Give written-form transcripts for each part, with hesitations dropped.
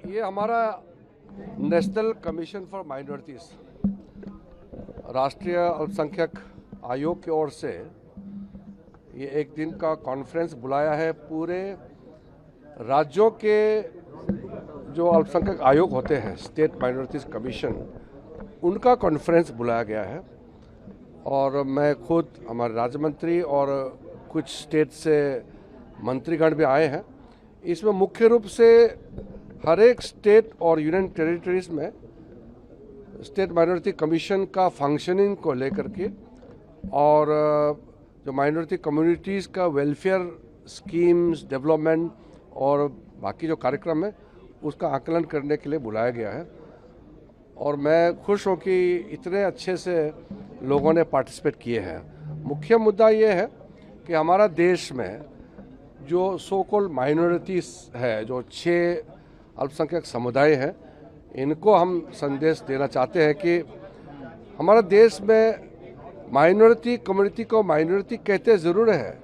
ये हमारा national commission for minorities राष्ट्रीय अल्पसंख्यक आयोग की ओर से ये एक दिन का कॉन्फ्रेंस बुलाया है। पूरे राज्यों के जो अल्पसंख्यक आयोग होते हैं, स्टेट माइनॉरिटीज़ कमीशन, उनका कॉन्फ्रेंस बुलाया गया है। और मैं खुद, हमारे राज्य मंत्री और कुछ स्टेट से मंत्रीगण भी आए हैं। इसमें मुख्य रूप से हर एक स्टेट और यूनियन टेरिटरीज में स्टेट माइनॉरिटी कमीशन का फंक्शनिंग को लेकर के और जो माइनॉरिटी कम्युनिटीज़ का वेलफेयर स्कीम्स, डेवलपमेंट और बाकी जो कार्यक्रम है उसका आकलन करने के लिए बुलाया गया है। और मैं खुश हूँ कि इतने अच्छे से लोगों ने पार्टिसिपेट किए हैं। मुख्य मुद्दा ये है कि हमारा देश में जो सो कॉल्ड माइनॉरिटीज़ है, जो 6 अल्पसंख्यक समुदाय हैं, इनको हम संदेश देना चाहते हैं कि हमारा देश में माइनॉरिटी कम्युनिटी को माइनॉरिटी कहते ज़रूर है,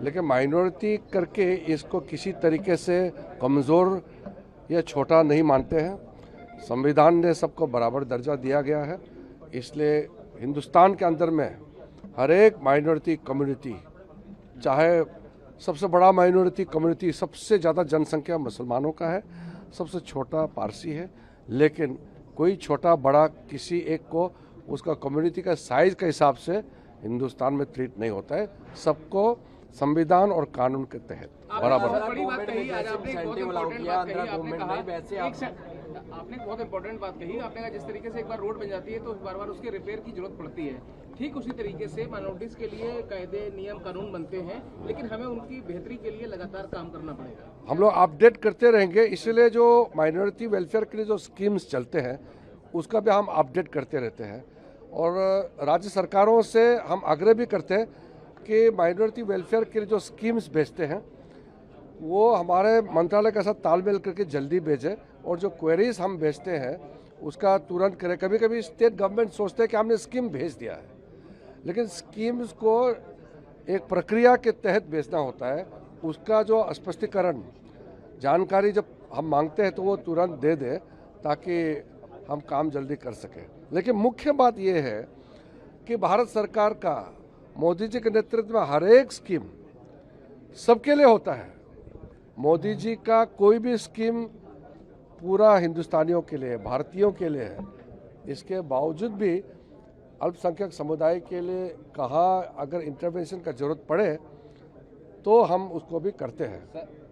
लेकिन माइनॉरिटी करके इसको किसी तरीके से कमज़ोर या छोटा नहीं मानते हैं। संविधान ने सबको बराबर दर्जा दिया गया है, इसलिए हिंदुस्तान के अंदर में हर एक माइनॉरिटी कम्युनिटी, चाहे सबसे बड़ा माइनॉरिटी कम्युनिटी, सबसे ज़्यादा जनसंख्या मुसलमानों का है, सबसे छोटा पारसी है, लेकिन कोई छोटा बड़ा किसी एक को उसका कम्युनिटी का साइज के हिसाब से हिंदुस्तान में ट्रीट नहीं होता है। सबको संविधान और कानून के तहत बराबर। बड़ी बात कही आज आपने, बहुत इम्पोर्टेंट बात कही। आपने बहुत इंपॉर्टेंट बात कही। आपने कहा जिस तरीके से एक बार रोड बन जाती है तो बार बार उसके रिपेयर की जरूरत पड़ती है, ठीक उसी तरीके से माइनॉरिटीज के लिए कायदे, नियम, कानून बनते हैं, लेकिन हमें उनकी बेहतरी के लिए लगातार काम करना पड़ेगा। हम लोग अपडेट करते रहेंगे, इसलिए जो माइनॉरिटी वेलफेयर के लिए जो स्कीम्स चलते हैं उसका भी हम अपडेट करते रहते हैं। और राज्य सरकारों से हम आग्रह भी करते हैं कि माइनॉरिटी वेलफेयर के लिए जो स्कीम्स भेजते हैं वो हमारे मंत्रालय के साथ तालमेल करके जल्दी भेजें, और जो क्वेरीज हम भेजते हैं उसका तुरंत करें। कभी कभी स्टेट गवर्नमेंट सोचते हैं कि हमने स्कीम भेज दिया है, लेकिन स्कीम्स को एक प्रक्रिया के तहत भेजना होता है। उसका जो स्पष्टीकरण, जानकारी जब हम मांगते हैं तो वो तुरंत दे दे, ताकि हम काम जल्दी कर सकें। लेकिन मुख्य बात ये है कि भारत सरकार का, मोदी जी के नेतृत्व में हर एक स्कीम सबके लिए होता है। मोदी जी का कोई भी स्कीम पूरा हिंदुस्तानियों के लिए, भारतीयों के लिए है। इसके बावजूद भी अल्पसंख्यक समुदाय के लिए कहाँ अगर इंटरवेंशन का जरूरत पड़े तो हम उसको भी करते हैं।